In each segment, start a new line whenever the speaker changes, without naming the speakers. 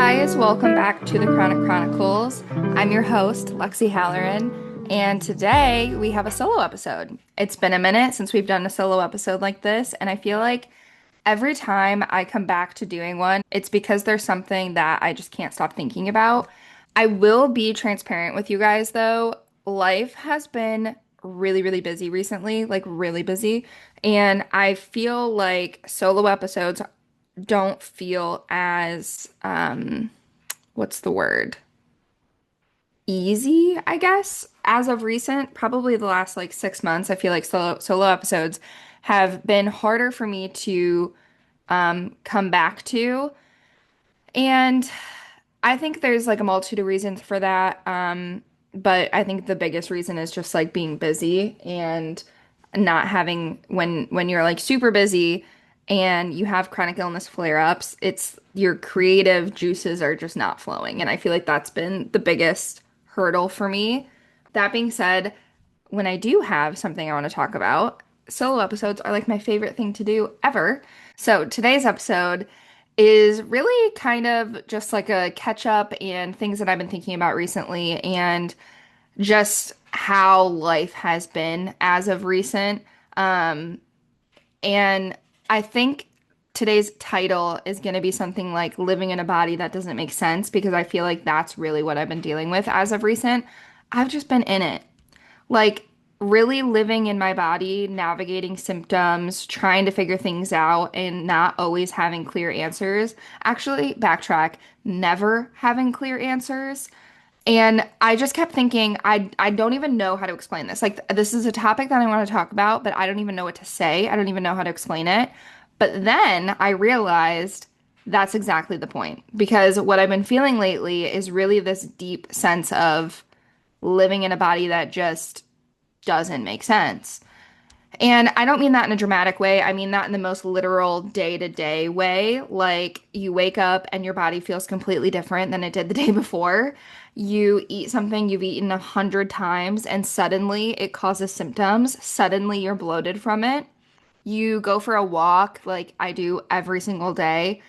guys, welcome back to the Chronic Chronicles. I'm your host, Lexy Halloran, and today we have a solo episode. It's been a minute since we've done a solo episode like this, and I feel like every time I come back to doing one, it's because there's something that I just can't stop thinking about. I will be transparent with you guys though. Life has been really, really busy recently, like really busy, and I feel like solo episodes don't feel as what's the word? Easy, I guess. As of recent, probably the last like 6 months, I feel like solo episodes have been harder for me to come back to. And I think there's like a multitude of reasons for that. But I think the biggest reason is just like being busy and not having when you're like super busy and you have chronic illness flare-ups, it's your creative juices are just not flowing. And I feel like that's been the biggest hurdle for me. That being said, when I do have something I want to talk about, solo episodes are like my favorite thing to do ever. So today's episode is really kind of just like a catch up and things that I've been thinking about recently and just how life has been as of recent. And I think today's title is going to be something like living in a body that doesn't make sense because I feel like that's really what I've been dealing with as of recent. I've just been in it. Like really living in my body, navigating symptoms, trying to figure things out, and not always having clear answers. Actually, backtrack, never having clear answers. And I just kept thinking, I don't even know how to explain this. Like, this is a topic that I want to talk about, but I don't even know what to say. I don't even know how to explain it. But then I realized that's exactly the point. Because what I've been feeling lately is really this deep sense of living in a body that just doesn't make sense. And I don't mean that in a dramatic way. I mean that in the most literal day-to-day way. Like you wake up and your body feels completely different than it did the day before. You eat something you've eaten 100 times and suddenly it causes symptoms. Suddenly you're bloated from it. You go for a walk like I do every single day,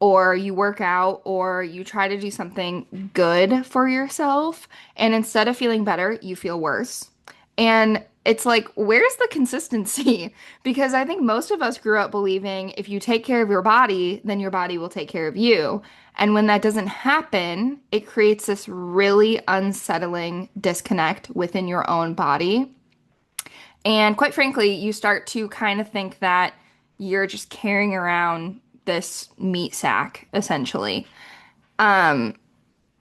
or you work out, or you try to do something good for yourself. And instead of feeling better, you feel worse. And it's like, where's the consistency? Because I think most of us grew up believing if you take care of your body, then your body will take care of you. And when that doesn't happen, it creates this really unsettling disconnect within your own body. And quite frankly, you start to kind of think that you're just carrying around this meat sack, essentially. Um,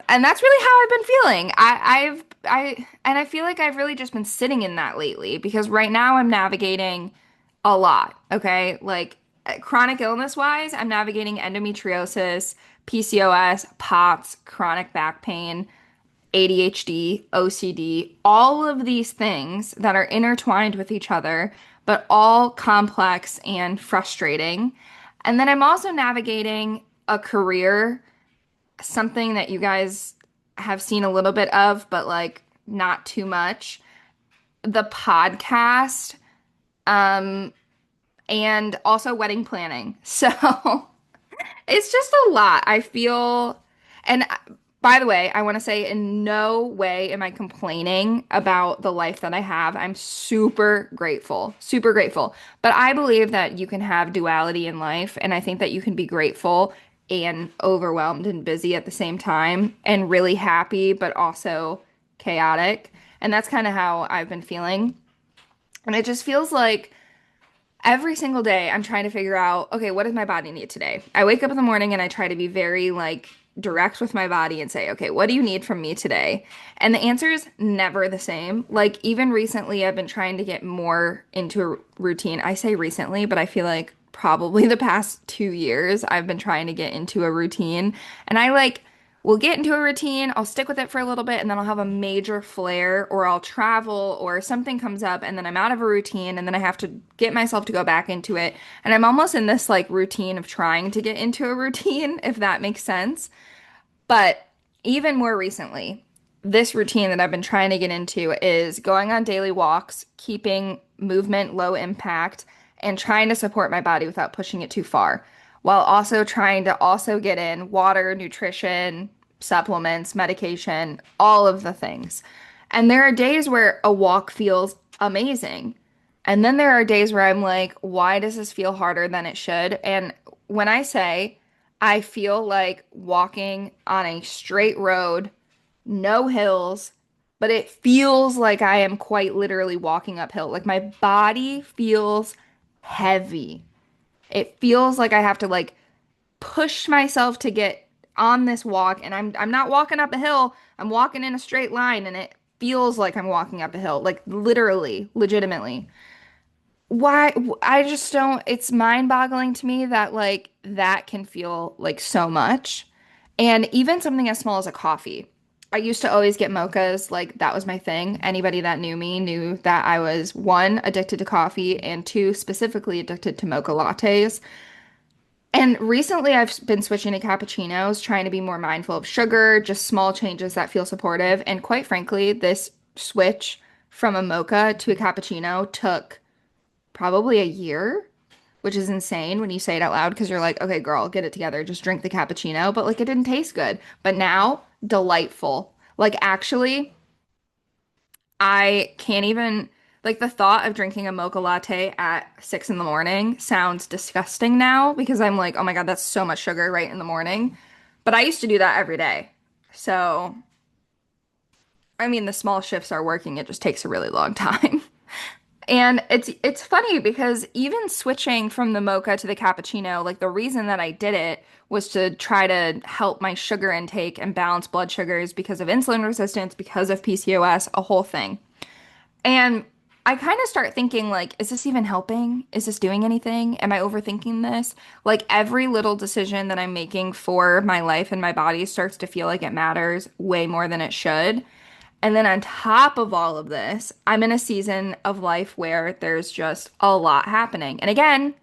and that's really how I've been feeling. And I feel like I've really just been sitting in that lately because right now I'm navigating a lot, okay? Like chronic illness wise, I'm navigating endometriosis, PCOS, POTS, chronic back pain, ADHD, OCD, all of these things that are intertwined with each other, but all complex and frustrating. And then I'm also navigating a career, something that you guys have seen a little bit of, but like not too much. The podcast, um, and also wedding planning. So it's just a lot. I feel, and by the way, I want to say in no way am I complaining about the life that I have. I'm super grateful, super grateful. But I believe that you can have duality in life, and I think that you can be grateful and overwhelmed and busy at the same time, and really happy, but also chaotic. And that's kind of how I've been feeling. And it just feels like every single day I'm trying to figure out, okay, what does my body need today? I wake up in the morning and I try to be very like direct with my body and say, okay, what do you need from me today? And the answer is never the same. Like even recently I've been trying to get more into a routine. I say recently, but I feel like probably the past 2 years I've been trying to get into a routine. And I like will get into a routine, I'll stick with it for a little bit, and then I'll have a major flare, or I'll travel, or something comes up, and then I'm out of a routine, and then I have to get myself to go back into it. And I'm almost in this like routine of trying to get into a routine, if that makes sense. But even more recently, this routine that I've been trying to get into is going on daily walks, keeping movement low impact, and trying to support my body without pushing it too far. while also trying to also get in water, nutrition, supplements, medication, all of the things. And there are days where a walk feels amazing. And then there are days where I'm like, why does this feel harder than it should? And when I say I feel like walking on a straight road, no hills, but it feels like I am quite literally walking uphill. Like my body feels heavy. It feels like I have to like push myself to get on this walk and I'm not walking up a hill. I'm walking in a straight line and it feels like I'm walking up a hill, like literally, legitimately. Why I just don't, it's mind-boggling to me that like that can feel like so much. And even something as small as a coffee. I used to always get mochas, like that was my thing. Anybody that knew me knew that I was one, addicted to coffee, and two, specifically addicted to mocha lattes. And recently I've been switching to cappuccinos, trying to be more mindful of sugar, just small changes that feel supportive. And quite frankly, this switch from a mocha to a cappuccino took probably a year, which is insane when you say it out loud because you're like, okay, girl, get it together. Just drink the cappuccino. But like it didn't taste good. But now, delightful. Like actually, I can't even, like the thought of drinking a mocha latte at 6 in the morning sounds disgusting now because I'm like, oh my God, that's so much sugar right in the morning. But I used to do that every day. So, I mean, the small shifts are working. It just takes a really long time. And it's funny because even switching from the mocha to the cappuccino, like the reason that I did it was to try to help my sugar intake and balance blood sugars because of insulin resistance, because of PCOS, a whole thing. And I kind of start thinking like, is this even helping? Is this doing anything? Am I overthinking this? Like every little decision that I'm making for my life and my body starts to feel like it matters way more than it should. And then on top of all of this, I'm in a season of life where there's just a lot happening. And again,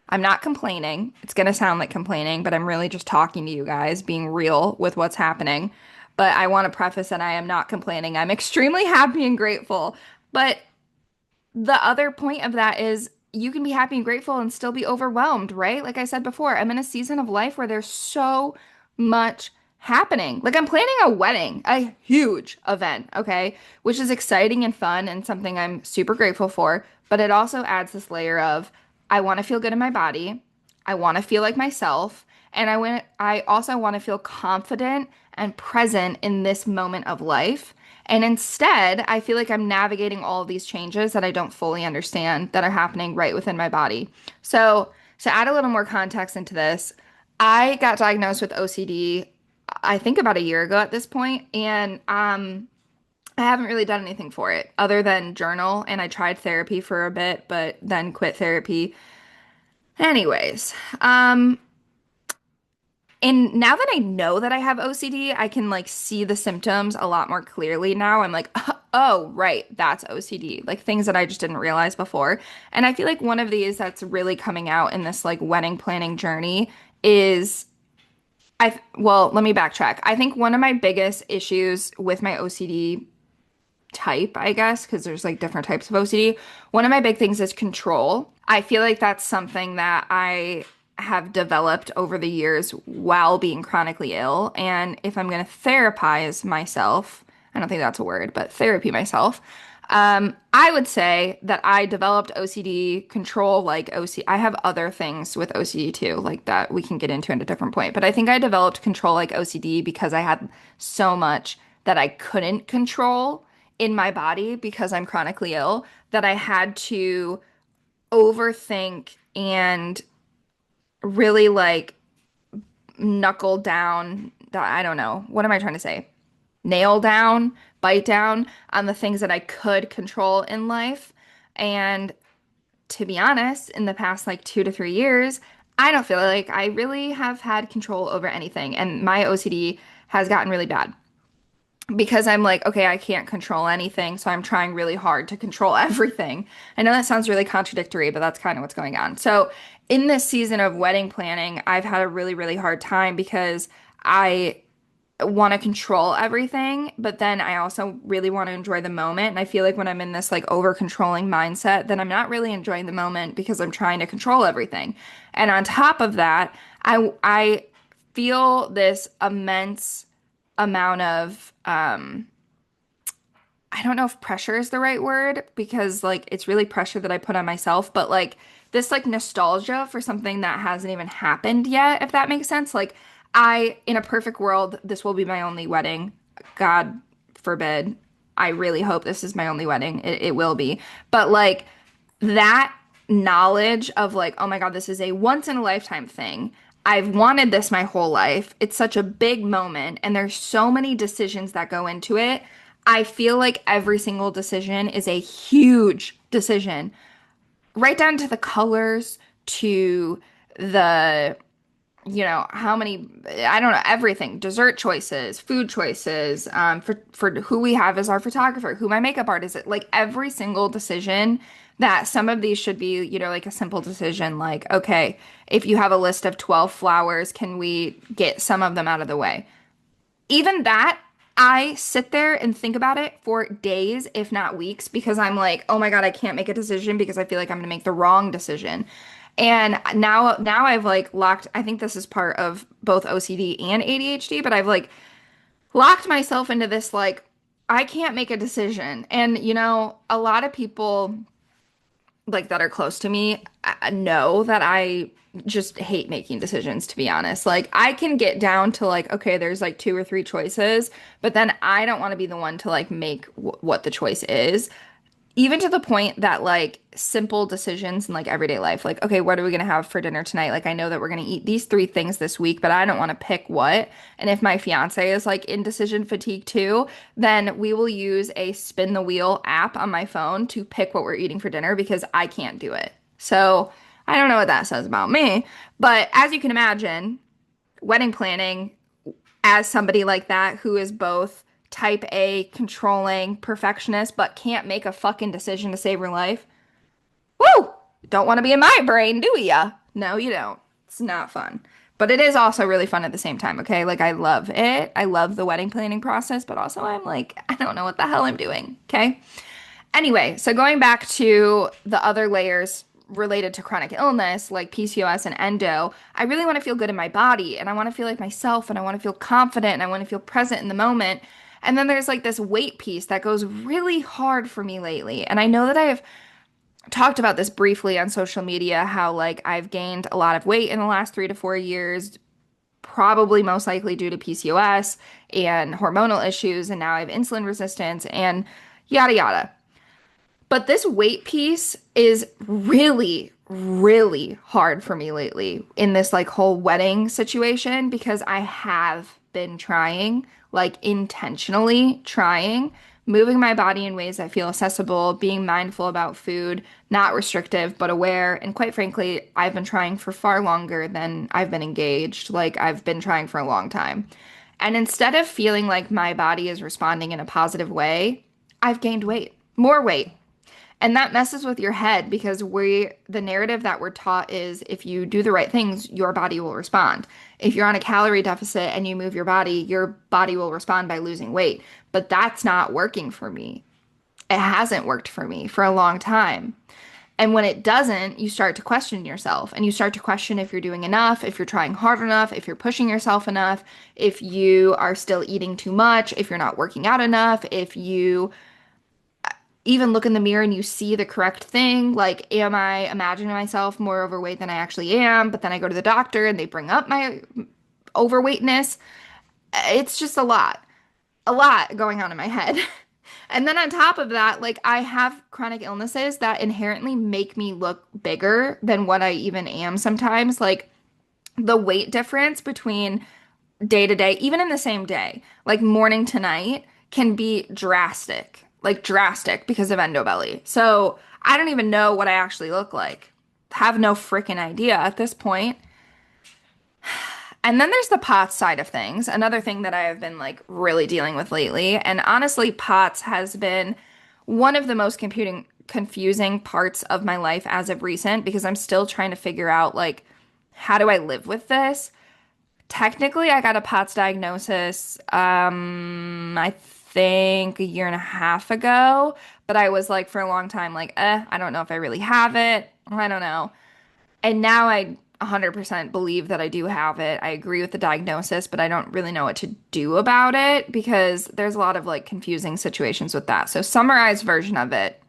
I'm not complaining. It's going to sound like complaining, but I'm really just talking to you guys, being real with what's happening. But I want to preface that I am not complaining. I'm extremely happy and grateful. But the other point of that is you can be happy and grateful and still be overwhelmed, right? Like I said before, I'm in a season of life where there's so much happening. Like I'm planning a wedding, a huge event, okay? Which is exciting and fun and something I'm super grateful for, but it also adds this layer of I want to feel good in my body. I want to feel like myself, and I also want to feel confident and present in this moment of life. And instead, I feel like I'm navigating all of these changes that I don't fully understand that are happening right within my body. So, to add a little more context into this, I got diagnosed with OCD, I think about a year ago at this point, and I haven't really done anything for it other than journal, and I tried therapy for a bit, but then quit therapy. Anyways, and now that I know that I have OCD, I can like see the symptoms a lot more clearly now. I'm like, oh, right, that's OCD. Like things that I just didn't realize before. And I feel like one of these that's really coming out in this like wedding planning journey is well, let me backtrack. I think one of my biggest issues with my OCD type, I guess, because there's like different types of OCD. One of my big things is control. I feel like that's something that I have developed over the years while being chronically ill. And if I'm going to therapize myself, I don't think that's a word, but therapy myself, I would say that I developed OCD control like OC. I have other things with OCD too, like that we can get into at a different point. But I think I developed control like OCD because I had so much that I couldn't control in my body because I'm chronically ill that I had to overthink and really like knuckle down. I don't know. What am I trying to say? Nail down, bite down on the things that I could control in life. And to be honest, in the past like 2 to 3 years, I don't feel like I really have had control over anything. And my OCD has gotten really bad because I'm like, okay, I can't control anything, so I'm trying really hard to control everything. I know that sounds really contradictory, but that's kind of what's going on. So, in this season of wedding planning, I've had a really, really hard time because I want to control everything, but then I also really want to enjoy the moment. And I feel like when I'm in this like over controlling mindset, then I'm not really enjoying the moment because I'm trying to control everything. And on top of that, I feel this immense amount of I don't know if pressure is the right word because like it's really pressure that I put on myself, but like this like nostalgia for something that hasn't even happened yet, if that makes sense. Like in a perfect world, this will be my only wedding. God forbid. I really hope this is my only wedding. It will be. But like that knowledge of like, oh my God, this is a once in a lifetime thing. I've wanted this my whole life. It's such a big moment, and there's so many decisions that go into it. I feel like every single decision is a huge decision, right down to the colors, to the how many, I don't know, everything, dessert choices, food choices, for who we have as our photographer, who my makeup artist is, like every single decision. That some of these should be, like a simple decision, like, okay, if you have a list of 12 flowers, can we get some of them out of the way? Even that, I sit there and think about it for days, if not weeks, because I'm like, oh my God, I can't make a decision because I feel like I'm gonna make the wrong decision. And now I've like locked, I think this is part of both OCD and ADHD, but I've like locked myself into this like I can't make a decision. And a lot of people like that are close to me know that I just hate making decisions, to be honest. Like I can get down to like, okay, there's like two or three choices, but then I don't want to be the one to like make what the choice is. Even to the point that like simple decisions in like everyday life, like, okay, what are we gonna have for dinner tonight? Like, I know that we're gonna eat these three things this week, but I don't want to pick what. And if my fiance is like indecision fatigue too, then we will use a spin the wheel app on my phone to pick what we're eating for dinner because I can't do it. So I don't know what that says about me, but as you can imagine, wedding planning as somebody like that who is both type A, controlling, perfectionist, but can't make a fucking decision to save her life. Woo! Don't want to be in my brain, do ya? No, you don't. It's not fun. But it is also really fun at the same time, okay? Like, I love it. I love the wedding planning process, but also I'm like, I don't know what the hell I'm doing, okay? Anyway, so going back to the other layers related to chronic illness, like PCOS and endo, I really want to feel good in my body and I want to feel like myself and I want to feel confident and I want to feel present in the moment. And then there's like this weight piece that goes really hard for me lately. And I know that I have talked about this briefly on social media, how like I've gained a lot of weight in the last 3 to 4 years, probably most likely due to PCOS and hormonal issues. And now I have insulin resistance and yada yada. But this weight piece is really, really hard for me lately in this like whole wedding situation because I have been trying, like intentionally trying, moving my body in ways that feel accessible, being mindful about food, not restrictive, but aware. And quite frankly, I've been trying for far longer than I've been engaged. Like I've been trying for a long time. And instead of feeling like my body is responding in a positive way, I've gained weight, more weight. And that messes with your head because the narrative that we're taught is if you do the right things, your body will respond. If you're on a calorie deficit and you move your body will respond by losing weight. But that's not working for me. It hasn't worked for me for a long time. And when it doesn't, you start to question yourself and you start to question if you're doing enough, if you're trying hard enough, if you're pushing yourself enough, if you are still eating too much, if you're not working out enough, if you even look in the mirror and you see the correct thing. Like, am I imagining myself more overweight than I actually am? But then I go to the doctor and they bring up my overweightness. It's just a lot going on in my head. And then on top of that, like I have chronic illnesses that inherently make me look bigger than what I even am sometimes. Like the weight difference between day to day, even in the same day, like morning to night, can be drastic, like drastic because of endobelly. So I don't even know what I actually look like. Have no freaking idea at this point. And then there's the POTS side of things, another thing that I have been like really dealing with lately. And honestly, POTS has been one of the most confusing parts of my life as of recent because I'm still trying to figure out like how do I live with this? technically I got a POTS diagnosis, I think a year and a half ago, but I was like for a long time like, I don't know if I really have it. I don't know. And now I 100% believe that I do have it. I agree with the diagnosis, but I don't really know what to do about it because there's a lot of like confusing situations with that. So, summarized version of it.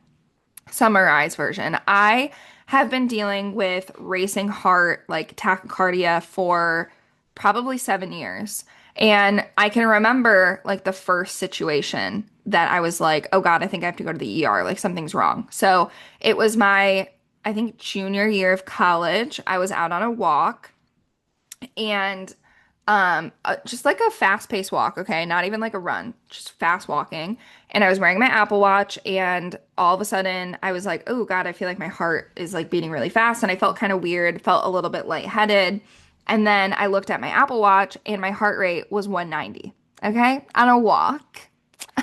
Summarized version. I have been dealing with racing heart, like tachycardia, for probably 7 years. And I can remember like the first situation that I was like, oh God, I think I have to go to the ER. Like something's wrong. So it was my, I think, junior year of college. I was out on a walk and just like a fast-paced walk, okay? Not even like a run, just fast walking. And I was wearing my Apple Watch and all of a sudden I was like, "Oh God, I feel like my heart is like beating really fast." And I felt kind of weird, felt a little bit lightheaded. And then I looked at my Apple Watch and my heart rate was 190, okay? On a walk.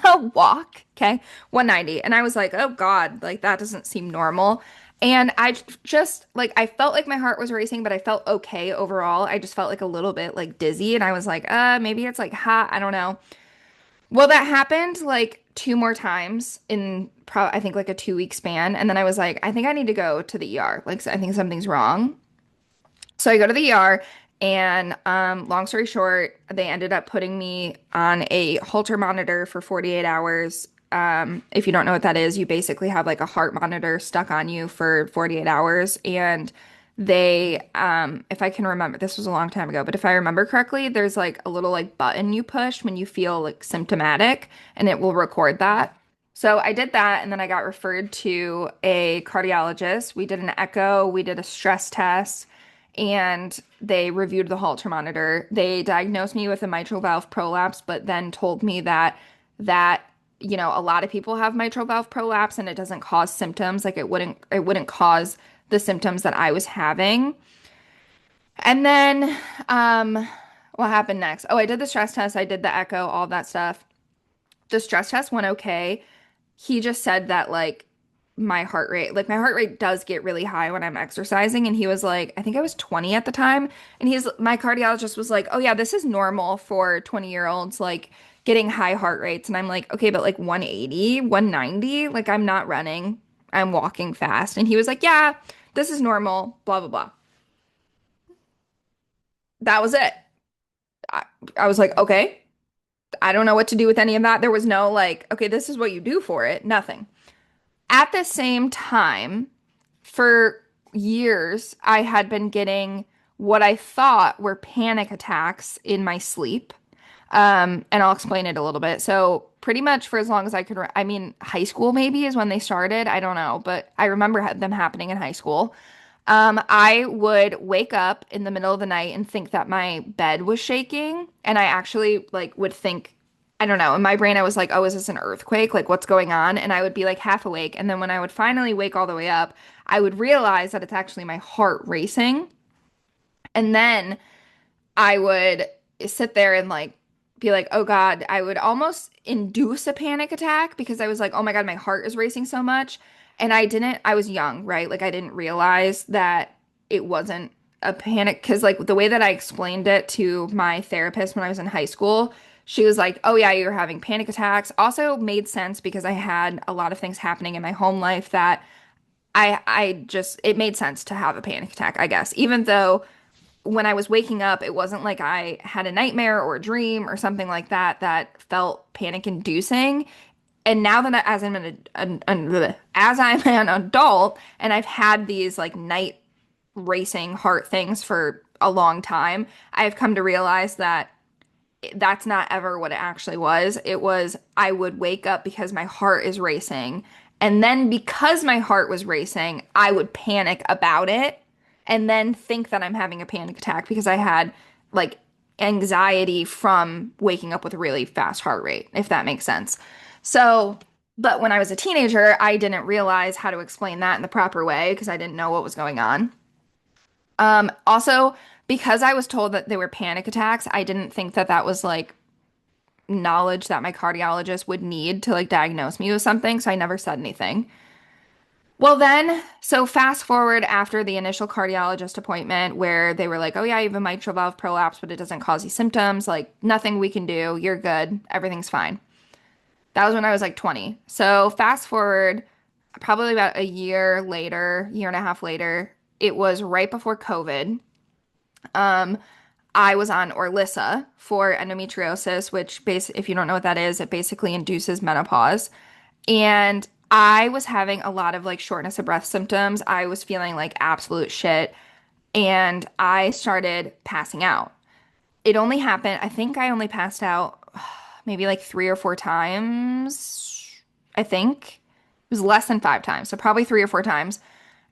A walk, okay? 190. And I was like, "Oh God, like that doesn't seem normal." And I just like I felt like my heart was racing, but I felt okay overall. I just felt like a little bit like dizzy and I was like, maybe it's like hot, I don't know. Well, that happened like two more times in I think like a 2 week span. And then I was like, I think I need to go to the ER. Like I think something's wrong. So I go to the ER and long story short, they ended up putting me on a Holter monitor for 48 hours. If you don't know what that is, you basically have like a heart monitor stuck on you for 48 hours. And they, if I can remember, this was a long time ago, but if I remember correctly, there's like a little like button you push when you feel like symptomatic and it will record that. So I did that and then I got referred to a cardiologist. We did an echo, we did a stress test, and they reviewed the Holter monitor. They diagnosed me with a mitral valve prolapse, but then told me that a lot of people have mitral valve prolapse and it doesn't cause symptoms. Like it wouldn't cause the symptoms that I was having. And then what happened next? Oh, I did the stress test, I did the echo, all that stuff. The stress test went okay. He just said that like my heart rate does get really high when I'm exercising. And he was like, I think I was 20 at the time. And my cardiologist was like, oh yeah, this is normal for 20-year-olds, like getting high heart rates. And I'm like, okay, but like 180, 190, like I'm not running, I'm walking fast. And he was like, yeah, this is normal, blah, blah, blah. That was it. I, I was like, okay, I don't know what to do with any of that. There was no like, okay, this is what you do for it, nothing. At the same time, for years, I had been getting what I thought were panic attacks in my sleep. And I'll explain it a little bit. So, pretty much for as long as I could, I mean, high school maybe is when they started. I don't know, but I remember them happening in high school. I would wake up in the middle of the night and think that my bed was shaking. And I actually like would think, I don't know, in my brain, I was like, oh, is this an earthquake? Like, what's going on? And I would be like half awake. And then when I would finally wake all the way up, I would realize that it's actually my heart racing. And then I would sit there and like be like, oh God, I would almost induce a panic attack because I was like, oh my God, my heart is racing so much. And I was young, right? Like I didn't realize that it wasn't a panic because like the way that I explained it to my therapist when I was in high school, she was like, oh yeah, you're having panic attacks. Also made sense because I had a lot of things happening in my home life that I just it made sense to have a panic attack, I guess. Even though when I was waking up, it wasn't like I had a nightmare or a dream or something like that that felt panic inducing. And now that as I'm an adult and I've had these like night racing heart things for a long time, I've come to realize that that's not ever what it actually was. It was I would wake up because my heart is racing. And then because my heart was racing, I would panic about it and then think that I'm having a panic attack because I had like anxiety from waking up with a really fast heart rate, if that makes sense. So, but when I was a teenager, I didn't realize how to explain that in the proper way because I didn't know what was going on. Also, because I was told that they were panic attacks, I didn't think that that was like knowledge that my cardiologist would need to like diagnose me with something, so I never said anything. Well, then, so fast forward after the initial cardiologist appointment where they were like, oh, yeah, you have a mitral valve prolapse, but it doesn't cause these symptoms. Like, nothing we can do. You're good. Everything's fine. That was when I was like 20. So fast forward probably about a year later, year and a half later, it was right before COVID. Um, I was on Orlissa for endometriosis, which if you don't know what that is, it basically induces menopause. And I was having a lot of like shortness of breath symptoms. I was feeling like absolute shit. And I started passing out. It only happened, I think I only passed out maybe like 3 or 4 times. I think it was less than 5 times. So probably 3 or 4 times.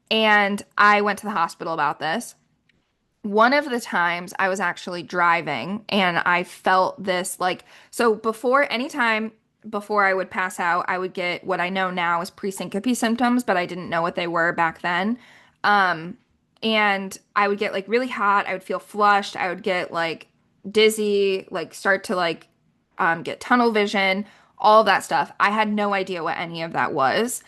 And I went to the hospital about this. One of the times I was actually driving and I felt this like, so before anytime before I would pass out, I would get what I know now is pre-syncope symptoms, but I didn't know what they were back then. Um, and I would get like really hot. I would feel flushed. I would get like dizzy, like start to like get tunnel vision, all of that stuff. I had no idea what any of that was.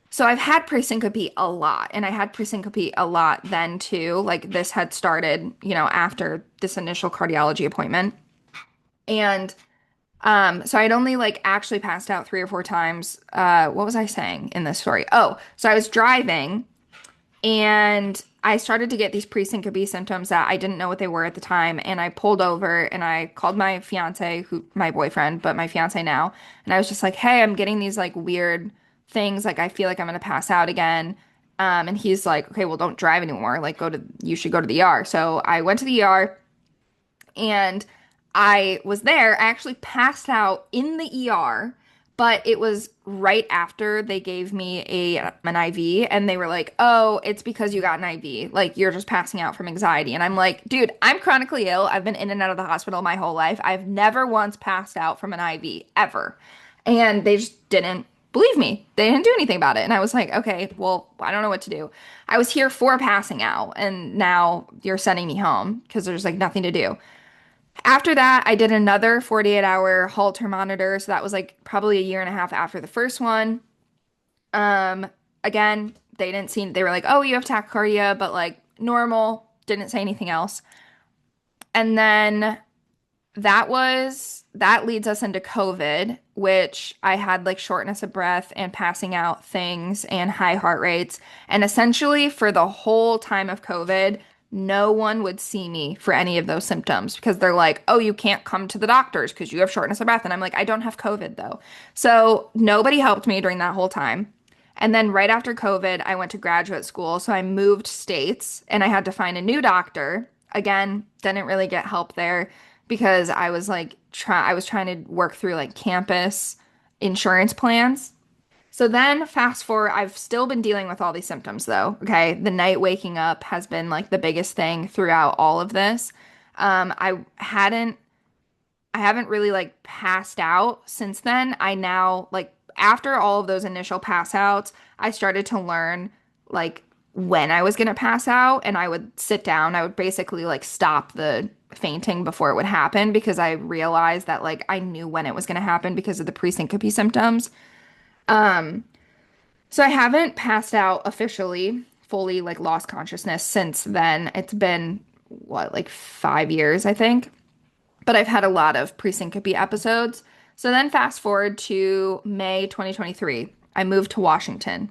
So I've had presyncope a lot, and I had presyncope a lot then too. Like this had started, after this initial cardiology appointment. And so I'd only like actually passed out 3 or 4 times. What was I saying in this story? Oh, so I was driving and I started to get these pre-syncope symptoms that I didn't know what they were at the time. And I pulled over and I called my fiance, my boyfriend, but my fiance now. And I was just like, hey, I'm getting these like weird things. Like I feel like I'm gonna pass out again. And he's like, okay, well, don't drive anymore. Like you should go to the ER. So I went to the ER and I was there. I actually passed out in the ER, but it was right after they gave me an IV and they were like, "Oh, it's because you got an IV. Like you're just passing out from anxiety." And I'm like, "Dude, I'm chronically ill. I've been in and out of the hospital my whole life. I've never once passed out from an IV ever." And they just didn't believe me. They didn't do anything about it. And I was like, "Okay, well, I don't know what to do. I was here for passing out and now you're sending me home because there's like nothing to do." After that, I did another 48-hour Holter monitor. So that was like probably a year and a half after the first one. Um, Again, they were like, oh, you have tachycardia, but like normal, didn't say anything else. And then that leads us into COVID, which I had like shortness of breath and passing out things and high heart rates. And essentially for the whole time of COVID, no one would see me for any of those symptoms because they're like, oh, you can't come to the doctors because you have shortness of breath. And I'm like, I don't have COVID though. So nobody helped me during that whole time. And then right after COVID, I went to graduate school. So I moved states and I had to find a new doctor. Again, didn't really get help there because I was like I was trying to work through like campus insurance plans. So then fast forward, I've still been dealing with all these symptoms though. Okay. The night waking up has been like the biggest thing throughout all of this. I haven't really like passed out since then. I now like after all of those initial pass outs, I started to learn like when I was gonna pass out and I would sit down. I would basically like stop the fainting before it would happen because I realized that like I knew when it was gonna happen because of the pre-syncope symptoms. Um, so I haven't passed out officially, fully like lost consciousness since then. It's been what, like 5 years, I think. But I've had a lot of pre-syncope episodes. So then fast forward to May 2023. I moved to Washington.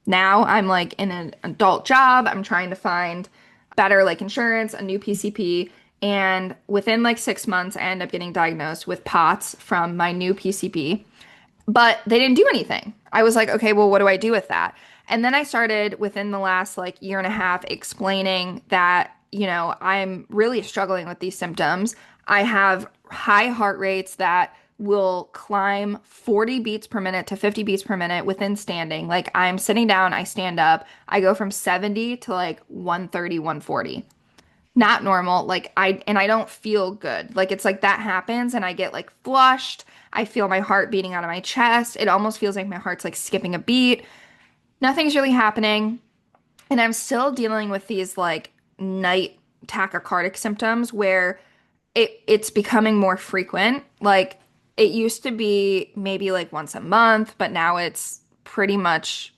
Now I'm like in an adult job. I'm trying to find better like insurance, a new PCP. And within like 6 months, I end up getting diagnosed with POTS from my new PCP. But they didn't do anything. I was like, okay, well, what do I do with that? And then I started within the last like year and a half explaining that, I'm really struggling with these symptoms. I have high heart rates that will climb 40 beats per minute to 50 beats per minute within standing. Like I'm sitting down, I stand up, I go from 70 to like 130, 140. Not normal. I don't feel good. Like it's like that happens and I get like flushed. I feel my heart beating out of my chest. It almost feels like my heart's like skipping a beat. Nothing's really happening. And I'm still dealing with these like night tachycardic symptoms where it's becoming more frequent. Like it used to be maybe like once a month, but now it's pretty much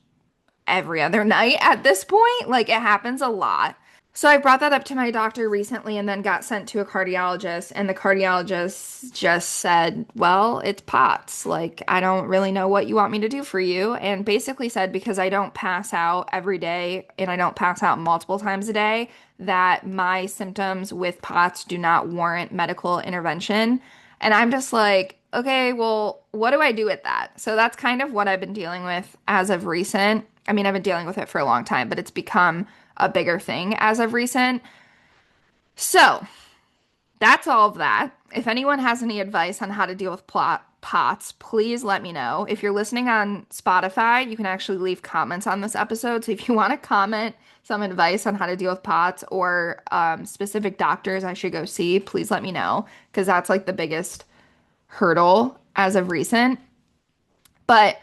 every other night at this point. Like it happens a lot. So I brought that up to my doctor recently and then got sent to a cardiologist, and the cardiologist just said, "Well, it's POTS. Like, I don't really know what you want me to do for you." And basically said because I don't pass out every day and I don't pass out multiple times a day, that my symptoms with POTS do not warrant medical intervention. And I'm just like, okay, well, what do I do with that? So that's kind of what I've been dealing with as of recent. I mean, I've been dealing with it for a long time, but it's become a bigger thing as of recent. So that's all of that. If anyone has any advice on how to deal with POTS, please let me know. If you're listening on Spotify, you can actually leave comments on this episode. So if you want to comment some advice on how to deal with POTS or specific doctors I should go see, please let me know because that's like the biggest hurdle as of recent. But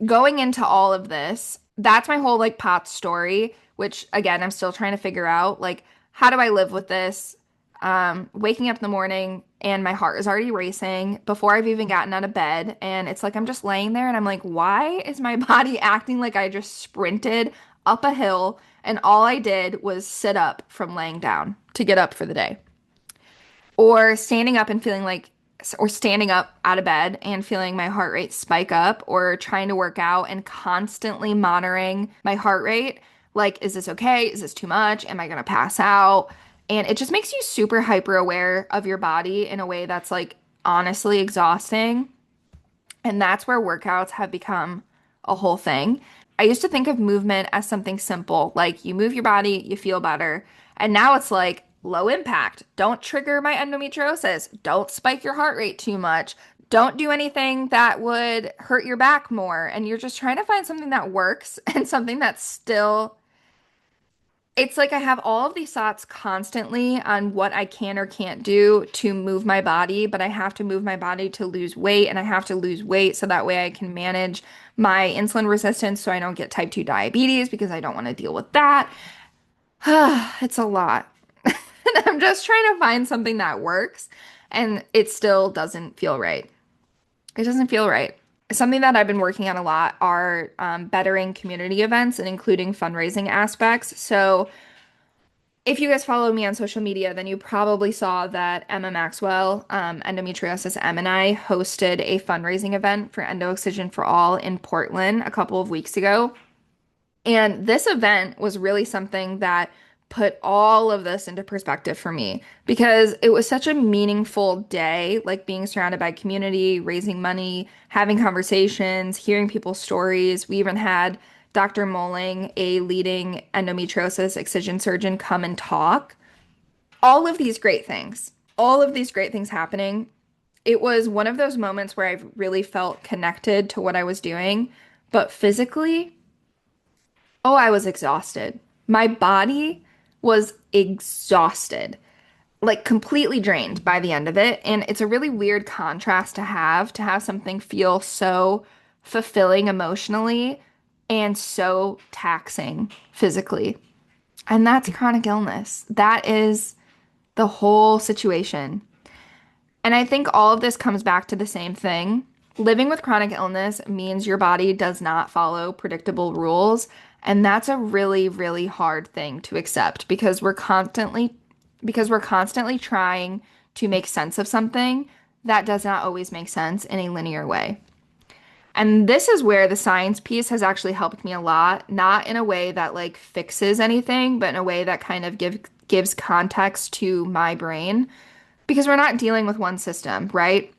going into all of this, that's my whole like POTS story, which again, I'm still trying to figure out like, how do I live with this? Waking up in the morning and my heart is already racing before I've even gotten out of bed. And it's like I'm just laying there and I'm like, why is my body acting like I just sprinted up a hill and all I did was sit up from laying down to get up for the day? Or standing up and feeling like, or standing up out of bed and feeling my heart rate spike up, or trying to work out and constantly monitoring my heart rate. Like, is this okay? Is this too much? Am I gonna pass out? And it just makes you super hyper aware of your body in a way that's like honestly exhausting. And that's where workouts have become a whole thing. I used to think of movement as something simple, like you move your body, you feel better. And now it's like low impact. Don't trigger my endometriosis. Don't spike your heart rate too much. Don't do anything that would hurt your back more. And you're just trying to find something that works and something that's still it's like I have all of these thoughts constantly on what I can or can't do to move my body, but I have to move my body to lose weight, and I have to lose weight so that way I can manage my insulin resistance so I don't get type 2 diabetes because I don't want to deal with that. It's a lot. And I'm just trying to find something that works, and it still doesn't feel right. It doesn't feel right. Something that I've been working on a lot are bettering community events and including fundraising aspects. So, if you guys follow me on social media, then you probably saw that Emma Maxwell, Endometriosis M and I, hosted a fundraising event for Endo Excision for All in Portland a couple of weeks ago. And this event was really something that put all of this into perspective for me because it was such a meaningful day, like being surrounded by community, raising money, having conversations, hearing people's stories. We even had Dr. Moling, a leading endometriosis excision surgeon, come and talk. All of these great things happening. It was one of those moments where I really felt connected to what I was doing, but physically, oh, I was exhausted. My body was exhausted, like completely drained by the end of it. And it's a really weird contrast to have something feel so fulfilling emotionally and so taxing physically. And that's chronic illness. That is the whole situation. And I think all of this comes back to the same thing. Living with chronic illness means your body does not follow predictable rules. And that's a really, really hard thing to accept because we're constantly trying to make sense of something that does not always make sense in a linear way. And this is where the science piece has actually helped me a lot, not in a way that like fixes anything, but in a way that kind of gives context to my brain because we're not dealing with one system, right?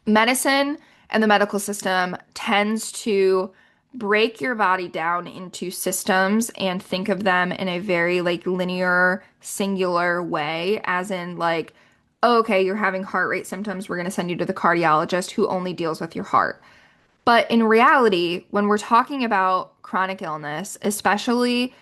Medicine and the medical system tends to break your body down into systems and think of them in a very like linear, singular way, as in like, oh, okay, you're having heart rate symptoms, we're going to send you to the cardiologist who only deals with your heart. But in reality, when we're talking about chronic illness, especially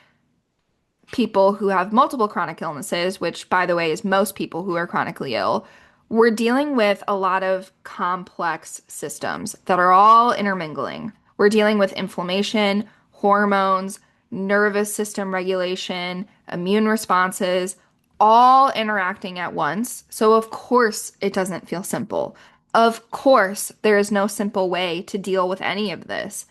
people who have multiple chronic illnesses, which by the way is most people who are chronically ill, we're dealing with a lot of complex systems that are all intermingling. We're dealing with inflammation, hormones, nervous system regulation, immune responses, all interacting at once. So, of course, it doesn't feel simple. Of course, there is no simple way to deal with any of this.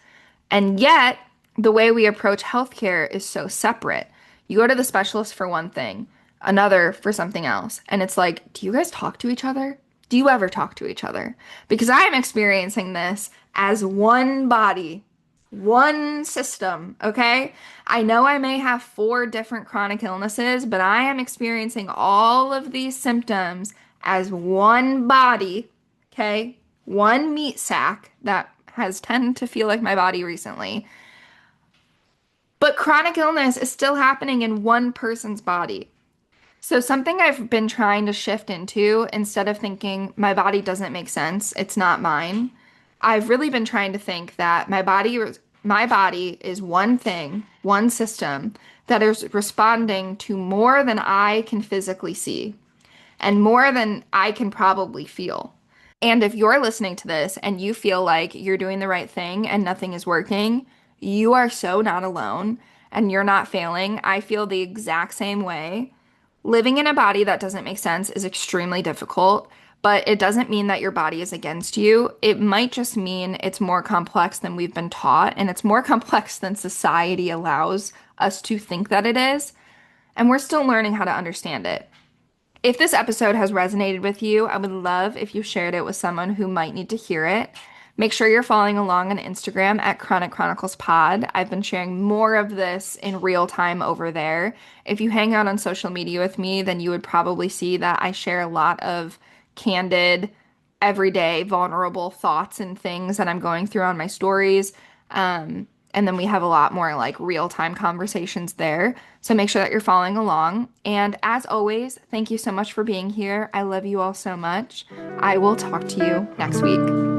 And yet, the way we approach healthcare is so separate. You go to the specialist for one thing, another for something else. And it's like, do you guys talk to each other? Do you ever talk to each other? Because I'm experiencing this as one body, one system, okay? I know I may have four different chronic illnesses, but I am experiencing all of these symptoms as one body, okay? One meat sack that has tended to feel like my body recently. But chronic illness is still happening in one person's body. So, something I've been trying to shift into, instead of thinking my body doesn't make sense, it's not mine, I've really been trying to think that my body is one thing, one system that is responding to more than I can physically see and more than I can probably feel. And if you're listening to this and you feel like you're doing the right thing and nothing is working, you are so not alone and you're not failing. I feel the exact same way. Living in a body that doesn't make sense is extremely difficult, but it doesn't mean that your body is against you. It might just mean it's more complex than we've been taught, and it's more complex than society allows us to think that it is. And we're still learning how to understand it. If this episode has resonated with you, I would love if you shared it with someone who might need to hear it. Make sure you're following along on Instagram at Chronic Chronicles Pod. I've been sharing more of this in real time over there. If you hang out on social media with me, then you would probably see that I share a lot of candid, everyday, vulnerable thoughts and things that I'm going through on my stories. And then we have a lot more like real time conversations there. So make sure that you're following along. And as always, thank you so much for being here. I love you all so much. I will talk to you next week.